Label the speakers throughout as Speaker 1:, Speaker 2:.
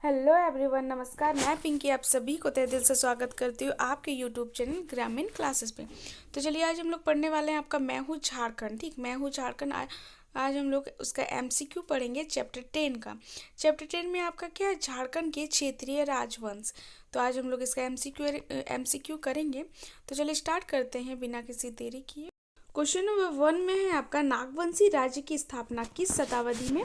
Speaker 1: Hello everyone, नमस्कार। मैं पिंकी आप सभी को तहे दिल से स्वागत करती हूँ आपके यूट्यूब चैनल ग्रामीण क्लासेस पे। तो चलिए आज हम लोग पढ़ने वाले हैं आपका मैं हूँ झारखंड। ठीक, मैं हूँ झारखंड। आज हम लोग उसका एमसीक्यू पढ़ेंगे चैप्टर 10 का। चैप्टर 10 में आपका क्या है, झारखंड के क्षेत्रीय राजवंश। तो आज हम लोग इसका एमसीक्यू करेंगे। तो चलिए स्टार्ट करते हैं बिना किसी देरी किए। क्वेश्चन नंबर 1 में है आपका, नागवंशी राज्य की स्थापना किस शताब्दी में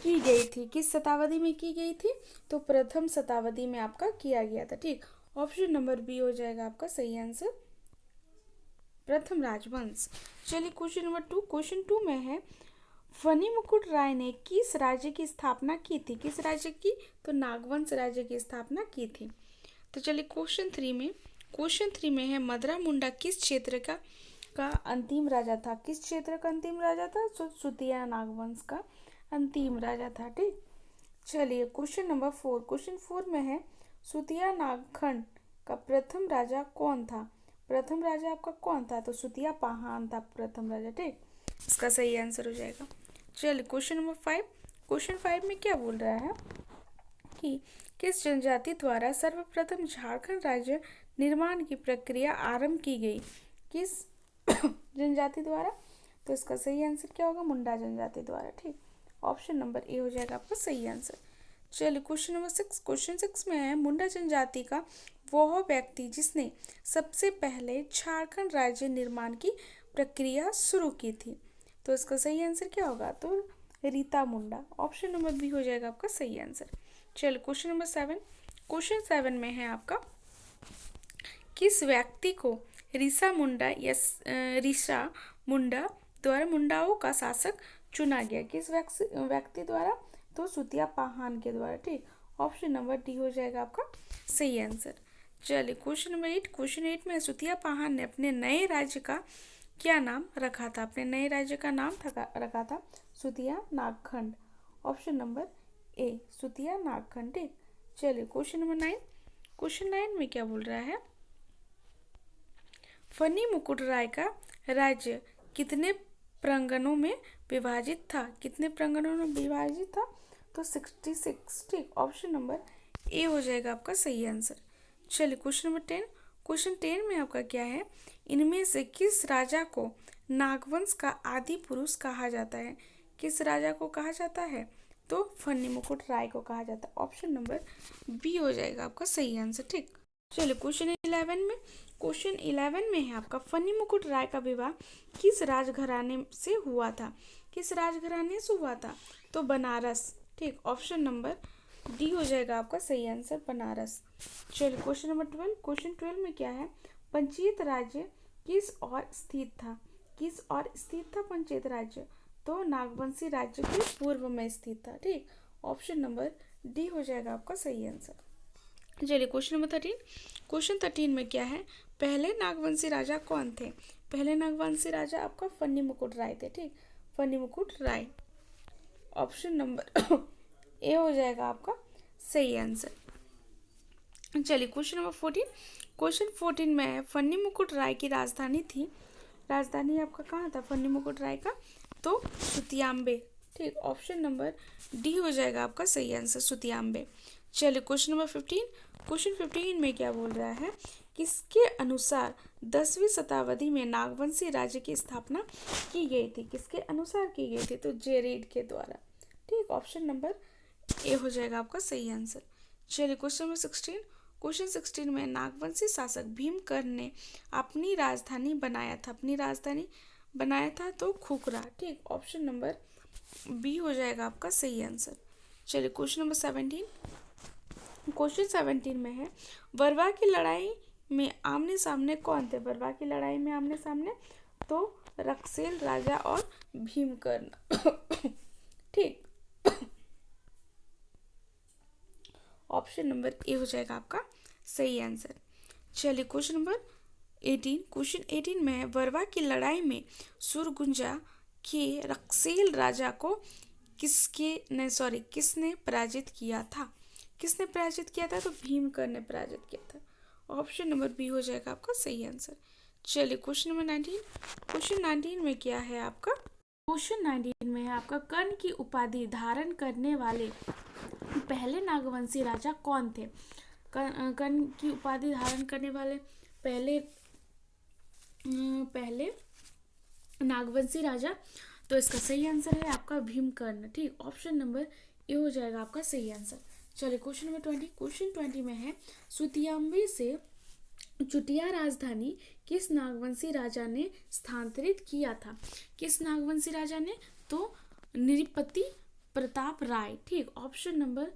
Speaker 1: की गई थी? किस शताब्दी में की गई थी? तो प्रथम शताब्दी में आपका किया गया था। ठीक, ऑप्शन नंबर बी हो जाएगा आपका सही आंसर, प्रथम राजवंश। चलिए क्वेश्चन नंबर 2। क्वेश्चन 2 में है, फनी मुकुट राय ने किस राज्य की स्थापना की थी? किस राज्य की? तो नागवंश राज्य की स्थापना की थी। तो चलिए क्वेश्चन 3 में है, मदरा मुंडा किस क्षेत्र का अंतिम राजा था? किस क्षेत्र का अंतिम राजा था? सुतिया नागवंश का अंतिम राजा था। ठीक, चलिए क्वेश्चन नंबर 4। क्वेश्चन 4 में है, सुतिया नागखंड का प्रथम राजा कौन था? प्रथम राजा आपका कौन था? तो सुतिया पाहान था प्रथम राजा। ठीक, इसका सही आंसर हो जाएगा। चलिए क्वेश्चन नंबर 5। क्वेश्चन 5 में क्या बोल रहा है कि किस जनजाति द्वारा सर्वप्रथम झारखंड राज्य निर्माण की प्रक्रिया आरंभ की गई? किस जनजाति द्वारा? तो इसका सही आंसर क्या होगा? मुंडा जनजाति द्वारा। ठीक, ऑप्शन नंबर ए हो जाएगा आपका सही आंसर। चलिए क्वेश्चन नंबर 6। क्वेश्चन 6 में है, मुंडा जनजाति का वह व्यक्ति जिसने सबसे पहले झारखंड राज्य निर्माण की प्रक्रिया शुरू की थी? तो इसका सही आंसर क्या होगा? तो रीता मुंडा। ऑप्शन नंबर बी हो जाएगा आपका सही आंसर। चलिए क्वेश्चन नंबर 7। क्वेश्चन 7 में है आपका, किस व्यक्ति को ऋषा मुंडा या ऋषा मुंडा द्वारा मुंडाओं का शासक चुना गया? किस व्यक्ति द्वारा? तो सुतिया पाहान के द्वारा। ठीक, ऑप्शन नंबर डी हो जाएगा आपका सही आंसर। चलिए क्वेश्चन नंबर 8। क्वेश्चन 8 में सुतिया पाहान ने अपने नए राज्य का क्या नाम रखा था? अपने नए राज्य का नाम रखा था सुतिया नागखंड। Option number A, सुतिया नागखंड। ठीक, चलिए क्वेश्चन नंबर 9। क्वेश्चन 9 में क्या बोल रहा है, फनी मुकुट राय का राज्य कितने प्रांगणों में विभाजित था? कितने प्रांगणों में विभाजित था? तो 66। ठीक, ऑप्शन नंबर ए हो जाएगा आपका सही आंसर। चलिए क्वेश्चन नंबर 10। क्वेश्चन 10 में आपका क्या है, इनमें से किस राजा को नागवंश का आदि पुरुष कहा जाता है? किस राजा को कहा जाता है? तो फनी मुकुट राय को कहा जाता है। ऑप्शन नंबर बी हो जाएगा आपका सही आंसर। ठीक, चलिए क्वेश्चन 11 में। क्वेश्चन 11 में है आपका, फनी मुकुट राय का विवाह किस राजघराने से हुआ था? किस राजघराने से हुआ था? तो बनारस। ठीक, ऑप्शन नंबर डी हो जाएगा आपका सही आंसर, बनारस। चलिए क्वेश्चन नंबर 12। क्वेश्चन 12 में क्या है, पंचायत राज्य किस ओर स्थित था? किस ओर स्थित था पंचायत राज्य? तो नागवंशी राज्य के पूर्व में स्थित था। ठीक, ऑप्शन नंबर डी हो जाएगा आपका सही आंसर। चलिए क्वेश्चन नंबर 13। क्वेश्चन 13 में क्या है, पहले नागवंशी राजा कौन थे? पहले नागवंशी राजा आपका फनी मुकुट राय थे। ठीक, फनी मुकुट राय। ऑप्शन नंबर ए हो जाएगा आपका सही आंसर। चलिए क्वेश्चन नंबर 14। क्वेश्चन 14 में है, फनी मुकुट राय की राजधानी थी, राजधानी आपका कहाँ था फनी मुकुट राय का? तो सुतियाम्बे। ठीक, ऑप्शन नंबर डी हो जाएगा आपका सही आंसर, सुतियाम्बे। चलिए क्वेश्चन नंबर 15। क्वेश्चन 15 में क्या बोल रहा है, किसके अनुसार 10वीं शताब्दी में नागवंशी राज्य की स्थापना की गई थी? किसके अनुसार की गई थी? तो जेरेड के द्वारा। ठीक, ऑप्शन नंबर ए हो जाएगा आपका सही आंसर। चलिए क्वेश्चन नंबर 16। क्वेश्चन 16 में, नागवंशी शासक भीमकर्ण ने अपनी राजधानी बनाया था तो खुखरा। ठीक, ऑप्शन नंबर बी हो जाएगा आपका सही आंसर। चलिए क्वेश्चन नंबर 17। क्वेश्चन 17 में है, बरवा की लड़ाई में आमने सामने कौन थे? बरवा की लड़ाई में आमने सामने तो रक्सेल राजा और भीमकर्ण। ठीक, ऑप्शन नंबर ए हो जाएगा आपका सही आंसर। चलिए क्वेश्चन नंबर 18। क्वेश्चन 18 में है, बरवा की लड़ाई में सुरगुंजा के रक्सेल राजा को किसने पराजित किया था? किसने पराजित किया था? तो भीमकर्ण ने पराजित किया था। ऑप्शन नंबर बी हो जाएगा आपका सही आंसर। चलिए क्वेश्चन नंबर 19। क्वेश्चन 19 में क्या है आपका, क्वेश्चन 19 में है आपका, कर्ण की उपाधि धारण करने वाले पहले नागवंशी राजा कौन थे? कर्ण की उपाधि धारण करने वाले पहले नागवंशी राजा। तो इसका सही आंसर है आपका भीमकर्ण। ठीक, ऑप्शन नंबर ए हो जाएगा आपका सही आंसर। चलिए क्वेश्चन नंबर 20। क्वेश्चन 20 में है सुतियाम्बे से चुटिया राजधानी किस नागवंशी राजा ने स्थानांतरित किया था? किस नागवंशी राजा ने? तो नृपति प्रताप राय। ठीक, ऑप्शन नंबर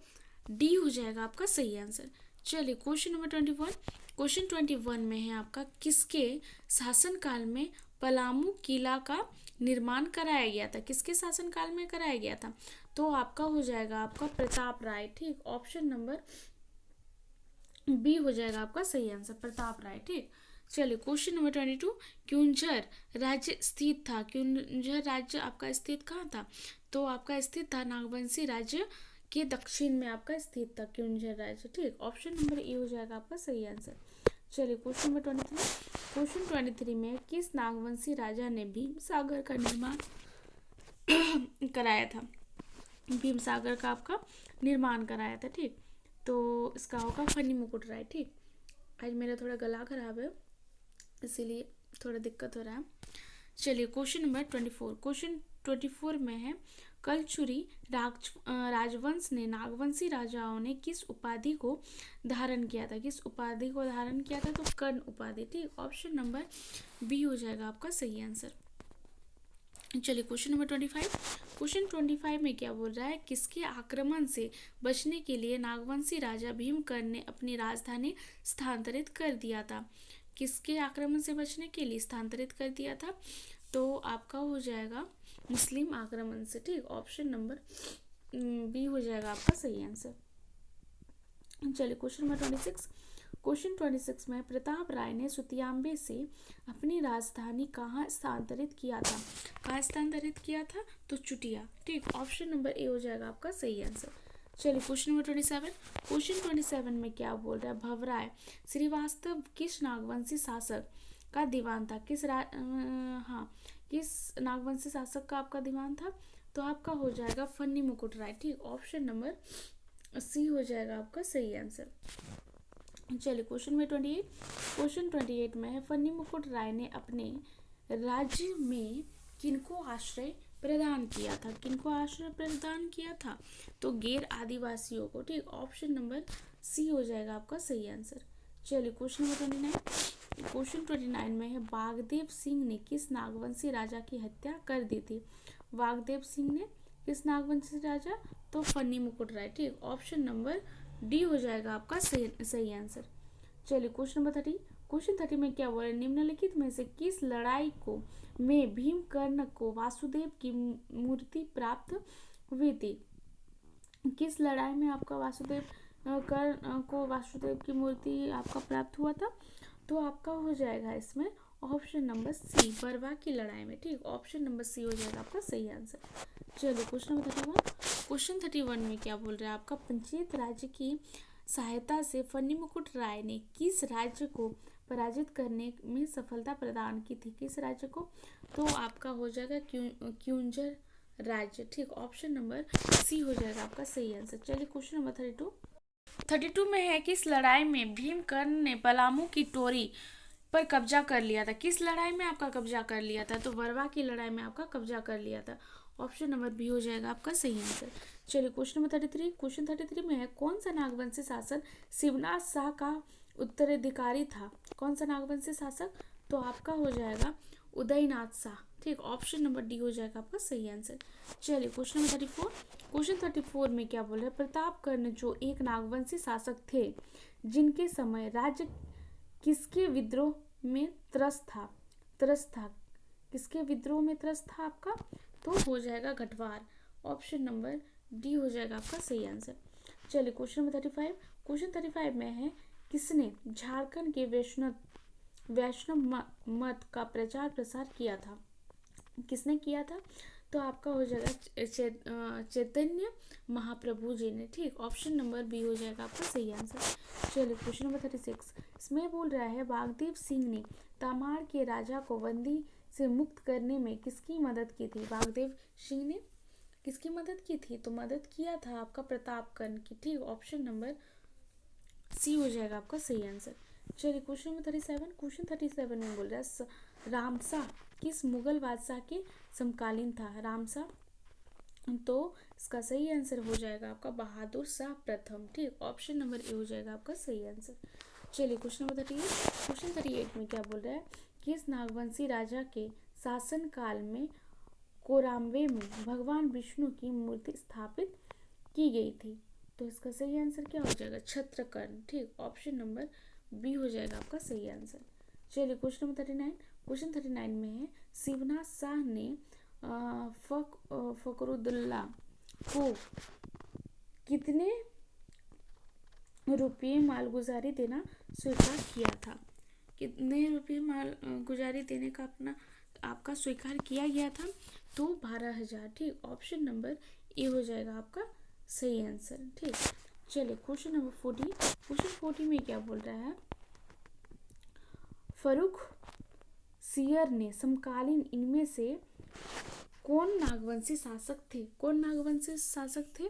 Speaker 1: डी हो जाएगा आपका सही आंसर। चलिए क्वेश्चन नंबर 21। क्वेश्चन 21 में है आपका किसके शासनकाल में पलामू किला का निर्माण कराया गया था? किसके शासनकाल में कराया गया था? तो आपका हो जाएगा आपका प्रताप राय। ठीक, ऑप्शन नंबर बी हो जाएगा आपका सही आंसर, प्रताप राय। ठीक, चलिए क्वेश्चन नंबर 22। क्युंझर राज्य स्थित था? क्युंझर राज्य आपका स्थित कहाँ था? तो आपका स्थित था नागवंशी राज्य के दक्षिण में आपका स्थित था क्युंझर राज्य। ठीक, ऑप्शन नंबर ए हो जाएगा आपका सही आंसर। चलिए क्वेश्चन नंबर 23। क्वेश्चन 23 में किस नागवंशी राजा ने भीम सागर का निर्माण कराया था? भीम सागर का आपका निर्माण कराया था। ठीक, तो इसका होगा फनी मुकुट राय। ठीक, आज मेरा थोड़ा गला खराब है इसीलिए थोड़ा दिक्कत हो रहा है। चलिए क्वेश्चन नंबर 24। क्वेश्चन 24 में है कलचुरी राजवंश ने नागवंशी राजाओं ने किस उपाधि को धारण किया था? किस उपाधि को धारण किया था? तो कर्ण उपाधि। ठीक, ऑप्शन नंबर बी हो जाएगा आपका सही आंसर। चलिए क्वेश्चन नंबर 25। क्वेश्चन 25 में क्या बोल रहा है? किसके आक्रमण से बचने के लिए नागवंशी राजा भीमकर्ण ने अपनी राजधानी स्थानांतरित कर दिया था? किसके आक्रमण से बचने के लिए स्थानांतरित कर दिया था? तो आपका हो जाएगा मुस्लिम आक्रमण से। ठीक, ऑप्शन नंबर बी हो जाएगा आपका सही आंसर। चलिए क्वेश्चन नंबर 26। क्वेश्चन 26 में प्रताप राय ने सुतियाम्बे से अपनी राजधानी कहाँ स्थानांतरित किया था? कहाँ स्थानांतरित किया था? तो चुटिया। ठीक, ऑप्शन नंबर ए हो जाएगा आपका सही आंसर। चलिए क्वेश्चन नंबर 27। क्वेश्चन 27 में क्या बोल रहा है? भवराय श्रीवास्तव किस नागवंशी शासक का दीवान था? किस नागवंशी शासक का आपका दीवान था? तो आपका हो जाएगा फन्नी मुकुट राय। ठीक, ऑप्शन नंबर सी हो जाएगा आपका सही आंसर। चलिए क्वेश्चन में 28। क्वेश्चन 28 में है फन्नी मुकुट राय ने अपने राज्य में किनको आश्रय प्रदान किया था? किनको आश्रय प्रदान किया था? तो गैर आदिवासियों को। ठीक, ऑप्शन नंबर सी हो जाएगा आपका सही आंसर। चलिए क्वेश्चन नंबर 29। क्वेश्चन 29 में है वागदेव सिंह ने किस नागवंशी राजा की हत्या कर दी थी? वागदेव सिंह ने किस नागवंशी राजा? तो फन्नी मुकुट राय। ठीक, ऑप्शन नंबर डी हो जाएगा आपका सही आंसर। चलिए क्वेश्चन नंबर 30। क्वेश्चन 30 में क्या बोला? निम्नलिखित में से किस लड़ाई को में भीमकर्ण को वासुदेव की मूर्ति प्राप्त हुई थी? किस लड़ाई में आपका कर्ण को वासुदेव की मूर्ति आपका प्राप्त हुआ था? तो आपका हो जाएगा इसमें ऑप्शन नंबर सी, बरवा की लड़ाई में। ठीक, ऑप्शन नंबर सी हो जाएगा आपका सही आंसर। चलिए क्वेश्चन नंबर 31। क्वेश्चन 31 में क्या बोल रहा है? आपका पंचायत राज्य की सहायता से फन्नी मुकुट राय ने किस राज्य को पराजित करने में सफलता प्रदान की थी? किस राज्य को? तो आपका हो जाएगा क्युंझर राज्य। ठीक, ऑप्शन नंबर सी हो जाएगा आपका सही आंसर। चलिए क्वेश्चन नंबर 32 में है किस लड़ाई में भीमकर्ण ने पलामू की टोरी पर कब्जा कर लिया था? किस लड़ाई में आपका कब्जा कर लिया था? तो वरवा की लड़ाई में आपका कब्जा कर लिया था। ऑप्शन नंबर बी हो जाएगा आपका सही आंसर। चलिए क्वेश्चन नंबर 33। क्वेश्चन 33 में है कौन सा नागवंशी शासक शिवनाथ शाह का उत्तराधिकारी था? कौन सा नागवंशी शासक? तो आपका हो जाएगा उदयनाथ शाह। ठीक, ऑप्शन नंबर डी हो जाएगा आपका सही आंसर। चलिए क्वेश्चन नंबर 34। क्वेश्चन 34 में क्या बोल रहे हैं? प्रतापकर्ण जो एक नागवंशी शासक थे जिनके समय राज्य किसके विद्रोह में त्रस्त था? किसके विद्रोह में त्रस्त था आपका? तो हो जाएगा घटवार। ऑप्शन नंबर डी हो जाएगा आपका सही आंसर। चलिए क्वेश्चन नंबर 35। क्वेश्चन 35 में है किसने झारखंड के वैष्णव मत का प्रचार प्रसार किया था? किसने किया था? तो आपका हो जाएगा चैतन्य महाप्रभु जी ने। ठीक, ऑप्शन नंबर बी हो जाएगा आपका सही आंसर। चलिए क्वेश्चन नंबर 36। इसमें बोल रहा है वागदेव सिंह ने तमाड़ के राजा को बंदी से मुक्त करने में किसकी मदद की थी? वागदेव सिंह ने किसकी मदद की थी? तो मदद किया था आपका प्रतापगढ़ की। ठीक, ऑप्शन नंबर सी हो जाएगा आपका सही आंसर। चलिए क्वेश्चन नंबर 37। क्वेश्चन 37 में बोल रहा है रामशाह किस मुगल बादशाह के समकालीन था? रामशाह, तो इसका सही आंसर हो जाएगा आपका बहादुर शाह प्रथम। ठीक, ऑप्शन नंबर ए हो जाएगा आपका सही आंसर। चलिए क्वेश्चन नंबर 38। क्वेश्चन 38 में क्या बोल रहा है? किस नागवंशी राजा के शासन काल में कोराम्बे में भगवान विष्णु की मूर्ति स्थापित की गई थी? तो इसका सही आंसर क्या हो जाएगा? छत्रकर्ण। ठीक, ऑप्शन नंबर बी हो जाएगा आपका सही आंसर। चलिए क्वेश्चन नंबर 39। क्वेश्चन 39 में है शिवनाथ शाह ने फकरुद्दौला को कितने रुपये मालगुजारी देना स्वीकार किया था? कितने रुपये माल गुजारी देने का अपना आपका स्वीकार किया गया था? तो 12,000। ठीक, ऑप्शन नंबर ए हो जाएगा आपका सही आंसर। ठीक, चलिए क्वेश्चन नंबर 40। क्वेश्चन 40 में क्या बोल रहा है? फर्रुख सियर ने समकालीन इनमें से कौन नागवंशी शासक थे? कौन नागवंशी शासक थे?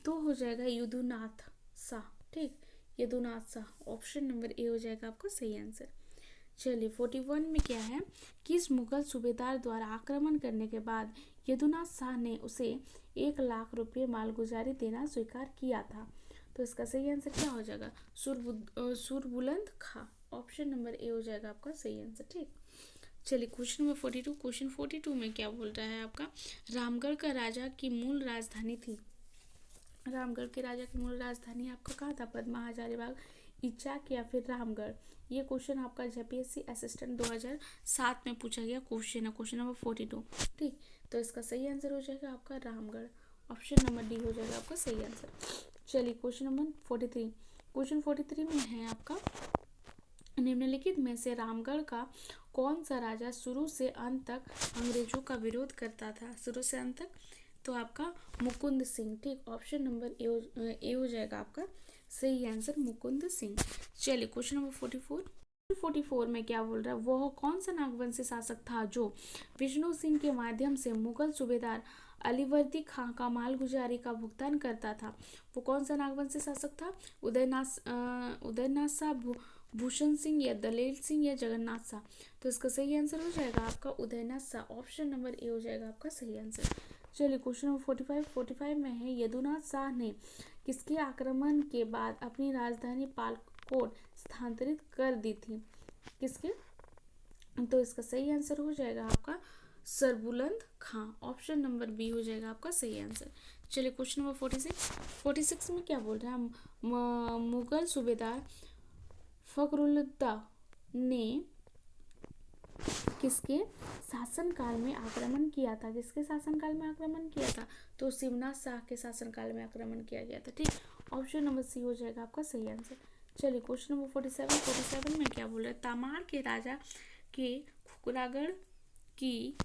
Speaker 1: तो हो जाएगा यदुनाथ शाह। ठीक, Yadunath Shah, option number A हो जाएगा आपका सही आंसर। चलिए 41 में क्या है? किस मुगल सूबेदार द्वारा आक्रमण करने के बाद यदुनाथ शाह ने उसे 1,00,000 रुपये मालगुजारी देना स्वीकार किया था? तो इसका सही आंसर क्या हो जाएगा? सुरबुलंद खां, ऑप्शन नंबर ए हो जाएगा आपका सही आंसर। ठीक, चलिए क्वेश्चन नंबर 42। क्वेश्चन 42 में क्या बोल रहा है आपका? रामगढ़ का राजा की मूल राजधानी थी। रामगढ़ के राजा की मूल राजधानी आपका कहाँ था? पद्मा, हजारीबाग, इचाक या फिर रामगढ़? ये क्वेश्चन आपका जेपीएससी असिस्टेंट 2007 में पूछा गया क्वेश्चन है, क्वेश्चन नंबर 42। ठीक, तो इसका सही आंसर हो जाएगा आपका रामगढ़, ऑप्शन नंबर डी हो जाएगा आपका सही आंसर। चलिए क्वेश्चन नंबर 43। क्वेश्चन 43 में है आपका निम्नलिखित में से रामगढ़ का कौन सा राजा शुरू से अंत तक अंग्रेजों का विरोध करता था? शुरू से अंत तक, तो आपका मुकुंद सिंह। ठीक, ऑप्शन नंबर ए हो जाएगा आपका सही आंसर, मुकुंद सिंह। चलिए क्वेश्चन नंबर 44। 44 में क्या बोल रहा है? वह कौन सा नागवंशी शासक था जो विष्णु सिंह के माध्यम से मुगल सूबेदार अलीवर्दी खां का मालगुजारी का भुगतान करता था? वो कौन सा नागवंशी शासक था? उदयनाथ शाह, भूषण सिंह या दलेल सिंह या जगन्नाथ शाह? तो इसका सही आंसर हो जाएगा आपका Udaynath Shah, option number A हो जाएगा आपका सही आंसर। चलिए क्वेश्चन नंबर 45। 45 में है यदुनाथ शाह ने किसके आक्रमण के बाद अपनी राजधानी पालकोट स्थानांतरित कर दी थी? किसके? तो इसका सही आंसर हो जाएगा आपका सरबुलंद खां, ऑप्शन नंबर बी हो जाएगा आपका सही आंसर। चलिए क्वेश्चन नंबर 46। 46 में क्या बोल रहा है? मुगल सूबेदार फखरुद्दौला ने किसके शासनकाल में आक्रमण किया था? किसके शासनकाल में आक्रमण किया था? तो शिवनाथ शाह के शासनकाल में आक्रमण किया गया था। ठीक, ऑप्शन नंबर सी हो जाएगा आपका सही आंसर। चलिए क्वेश्चन नंबर 47। 47 में क्या बोल रहा है? तमार के राजा के खुकरागढ़ की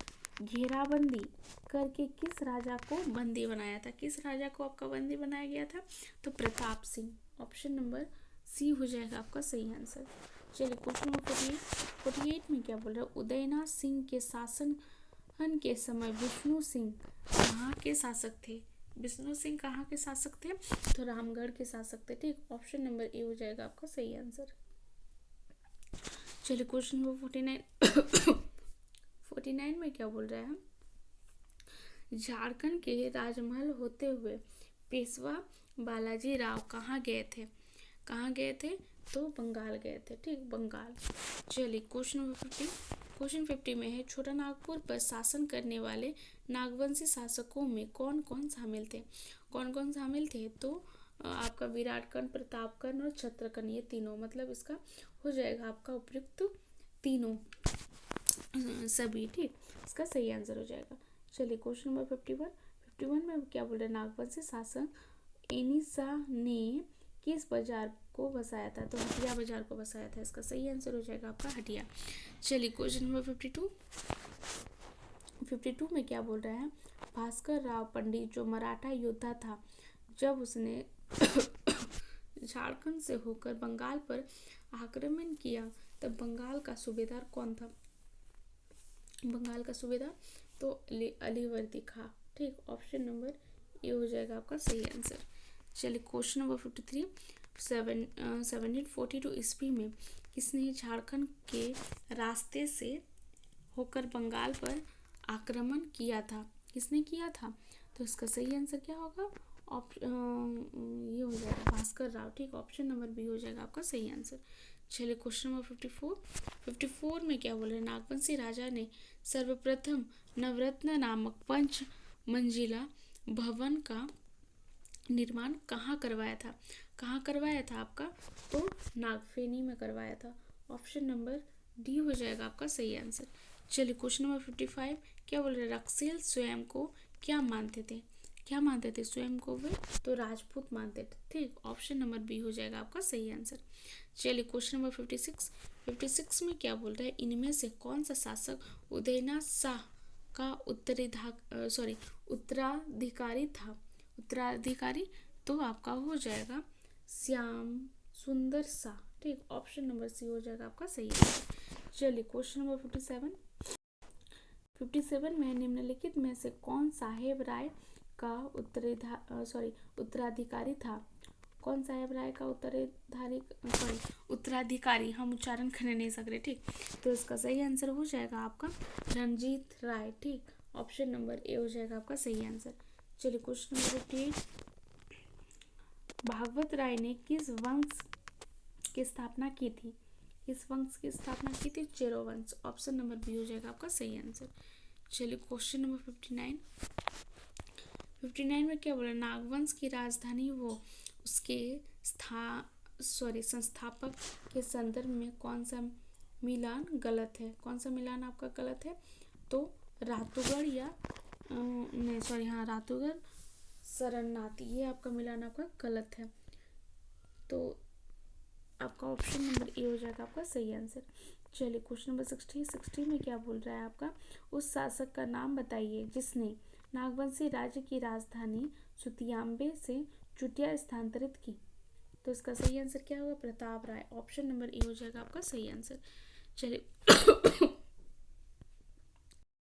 Speaker 1: घेराबंदी करके किस राजा को बंदी बनाया था? किस राजा को आपका बंदी बनाया गया था? तो Pratap Singh, option number C हो जाएगा आपका सही आंसर। चलिए क्वेश्चन नंबर 48 में क्या बोल रहा है? उदयनाथ सिंह के शासन के समय विष्णु सिंह कहाँ के शासक थे? विष्णु सिंह कहाँ के शासक थे? तो रामगढ़ के शासक थे। ठीक, ऑप्शन नंबर ए हो जाएगा आपका सही आंसर। चलिए क्वेश्चन नंबर 49। 49 में क्या बोल रहा है? झारखंड के राजमहल होते हुए पेशवा बालाजी राव कहाँ गए थे? कहाँ गए थे? तो बंगाल गए थे। ठीक, बंगाल। चलिए क्वेश्चन नंबर 50। क्वेश्चन 50 में है छोटा नागपुर पर शासन करने वाले नागवंशी शासकों में कौन कौन शामिल थे? कौन कौन शामिल थे? तो आपका विराटकर्ण, प्रतापकर्ण और छत्रकर्ण, ये तीनों, मतलब इसका हो जाएगा आपका उपयुक्त तीनों सभी। ठीक, इसका सही आंसर हो जाएगा। चलिए क्वेश्चन नंबर 51। 51 में क्या बोल रहे हैं? नागवंशी शासक एनिसा ने किस बाजार को बसाया था? तो हटिया बाजार को बसाया था। इसका सही आंसर हो जाएगा आपका हटिया। चलिए क्वेश्चन नंबर 52। 52 में क्या बोल रहा है? भास्कर राव पंडित जो मराठा योद्धा था, जब उसने झारखंड से होकर बंगाल पर आक्रमण किया तब बंगाल का सूबेदार कौन था? बंगाल का सूबेदार तो अलीवर्दी खां, ठीक, ऑप्शन नंबर ए हो जाएगा आपका सही आंसर। चलिए क्वेश्चन नंबर 53, 1742 ईस्वी में किसने झारखंड के रास्ते से होकर बंगाल पर आक्रमण किया था? किसने किया था? तो इसका सही आंसर क्या होगा? ये हो जाएगा भास्कर राव। ठीक, ऑप्शन नंबर बी हो जाएगा आपका सही आंसर। चलिए क्वेश्चन नंबर 54 में क्या बोल रहे हैं? नागवंशी राजा ने सर्वप्रथम नवरत्न नामक पंच मंजिला भवन का निर्माण कहाँ करवाया था? कहाँ करवाया था आपका? तो नागफेनी में करवाया था। ऑप्शन नंबर डी हो जाएगा आपका सही आंसर। चलिए क्वेश्चन नंबर 55 क्या बोल रहे हैं? रक्सेल स्वयं को क्या मानते थे? क्या मानते थे स्वयं को वे? तो राजपूत मानते थे। ठीक, ऑप्शन नंबर बी हो जाएगा आपका सही आंसर। चलिए क्वेश्चन नंबर 56 में क्या बोल रहे हैं? इनमें से कौन सा शासक उदयनाथ शाह का उत्तराधिकारी था? उत्तराधिकारी तो आपका हो जाएगा श्याम सुंदर शाह। ठीक, ऑप्शन नंबर सी हो जाएगा आपका सही आंसर। चलिए क्वेश्चन नंबर 57 में निम्नलिखित में से कौन साहेब राय का उत्तराधिकारी था? कौन साहेब राय का उत्तराधिकारी, हम उच्चारण करने नहीं सक रहे। ठीक, तो इसका सही आंसर हो जाएगा आपका रणजीत राय। ठीक, ऑप्शन नंबर ए हो जाएगा आपका सही आंसर। चलिए क्वेश्चन नंबर 58, भागवत राय ने किस वंश की स्थापना की थी? किस वंश की स्थापना की थी? चेरो वंश। ऑप्शन नंबर बी हो जाएगा आपका सही आंसर। चलिए क्वेश्चन नंबर 59 में क्या बोला? नागवंश की राजधानी वो उसके संस्थापक के संदर्भ में कौन सा मिलान गलत है? कौन सा मिलान आपका गलत है? तो रातूगढ़ या रातूगढ़ सरनाथ, ये आपका मिलान आपका गलत है। तो आपका ऑप्शन नंबर ए हो जाएगा आपका सही आंसर। चलिए क्वेश्चन नंबर 60 में क्या बोल रहा है आपका? उस शासक का नाम बताइए जिसने नागवंशी राज्य की राजधानी सुतियाम्बे से चुटिया स्थानांतरित की। तो इसका सही आंसर क्या होगा? प्रताप राय। ऑप्शन नंबर ए हो जाएगा आपका सही आंसर। चलिए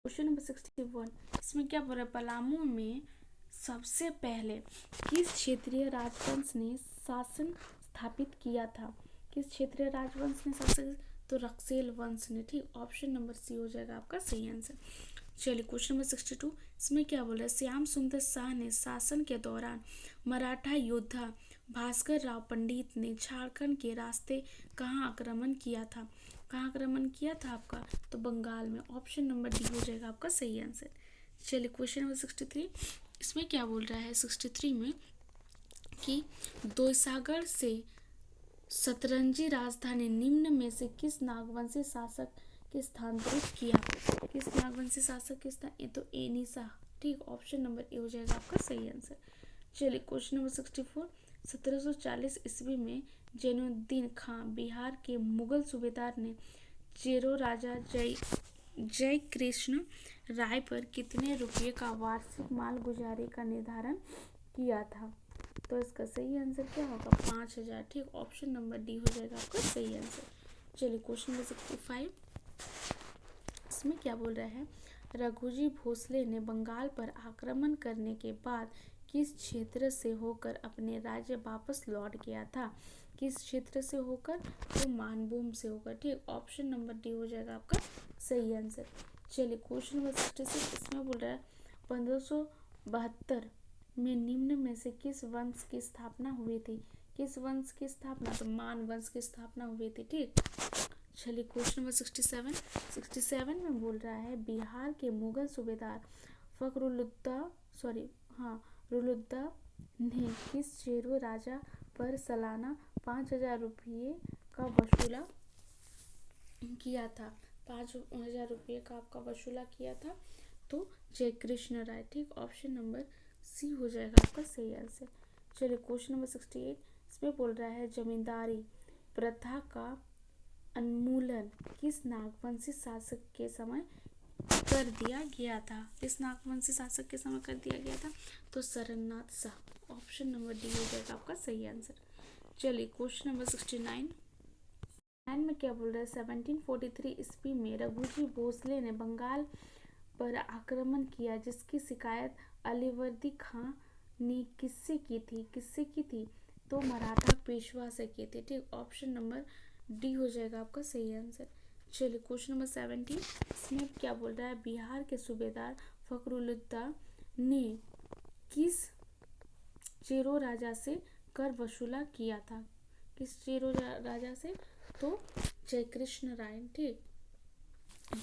Speaker 1: क्वेश्चन नंबर 61, इसमें क्या बोल रहा है? पलामू में सबसे पहले किस क्षेत्रीय राजवंश ने शासन स्थापित किया था? किस क्षेत्रीय राजवंश ने शासन? तो रक्सेल वंश ने। ठीक, ऑप्शन नंबर सी हो जाएगा आपका सही आंसर। चलिए क्वेश्चन नंबर 62, इसमें क्या बोला है? श्याम सुंदर शाह ने शासन के दौरान मराठा योद्धा भास्कर राव पंडित ने झारखंड के रास्ते कहाँ आक्रमण किया था? कहाँ आक्रमण किया था आपका? तो बंगाल में। ऑप्शन नंबर डी हो जाएगा आपका सही आंसर। चलिए क्वेश्चन नंबर 63, इसमें क्या बोल रहा है? 63 में कि दोसागढ़ से सतरंजी राजधानी निम्न में से किस नागवंशी शासक के स्थानांतरित किया? किस नागवंशी शासक के स्थान? ये तो एनी शाह। ठीक, ऑप्शन नंबर ए हो जाएगा आपका सही आंसर। चलिए क्वेश्चन नंबर 64, 1740 ईस्वी में जैनुद्दीन खां बिहार के मुगल सूबेदार ने चेरो राजा जय कृष्ण राय पर कितने रुपये का वार्षिक मालगुजारी का निर्धारण किया था? तो इसका सही आंसर क्या होगा? 5000। ठीक, ऑप्शन नंबर डी हो जाएगा आपका सही आंसर। चलिए क्वेश्चन नंबर 65, इसमें क्या बोल रहा है? रघुजी भोसले ने बंगाल पर आक्रमण करने के बाद किस क्षेत्र से होकर अपने राज्य वापस लौट गया था? किस क्षेत्र से होकर? तो मानभूम से होकर। ठीक, ऑप्शन नंबर डी हो जाएगा आपका सही आंसर। चलिए क्वेश्चन नंबर 66, इसमें बोल रहा है 1572 में निम्न में से किस वंश की स्थापना हुई थी? किस वंश की स्थापना? तो मान वंश की स्थापना हुई थी। ठीक, चलिए क्वेश्चन नंबर 67 में बोल रहा है बिहार के मुगल सूबेदार रुलुद्दा ने किस चेरो राजा पर सालाना 5000 रुपये का वसूला किया था? 5000 रुपये का आपका वसूला किया था। तो जय कृष्ण राय। ठीक, ऑप्शन नंबर सी हो जाएगा आपका सही आंसर। चलिए क्वेश्चन नंबर 68, इसमें बोल रहा है जमींदारी प्रथा का उन्मूलन किस नागवंशी शासक के समय कर दिया गया था? किस नागवंशी शासक के समय कर दिया गया था? तो Sarnath Shah. Option number D हो जाएगा आपका सही आंसर। चलिए क्वेश्चन नंबर 69 में क्या बोल रहा है? 1743 ईस्वी में रघुजी भोसले ने बंगाल पर आक्रमण किया जिसकी शिकायत अलीवर्दी खां ने किससे की थी? तो मराठा पेशवा से की थी। ठीक, ऑप्शन नंबर डी हो जाएगा आपका सही आंसर। चलिए क्वेश्चन नंबर 17, इसमें क्या बोल रहा है, बिहार के सूबेदार फखरुद्दीन ने किस चेरो राजा से कर वसूला किया था? किस चेरो राजा से? तो जयकृष्ण राय। ठीक,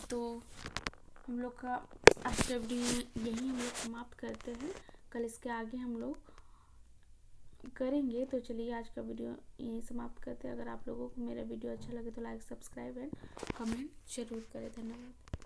Speaker 1: तो हम लोग का आज का वीडियो यही हम लोग समाप्त करते हैं। कल इसके आगे हम लोग करेंगे। तो चलिए आज का वीडियो यही समाप्त करते हैं। अगर आप लोगों को मेरा वीडियो अच्छा लगे तो लाइक, सब्सक्राइब एंड कमेंट जरूर करें। धन्यवाद।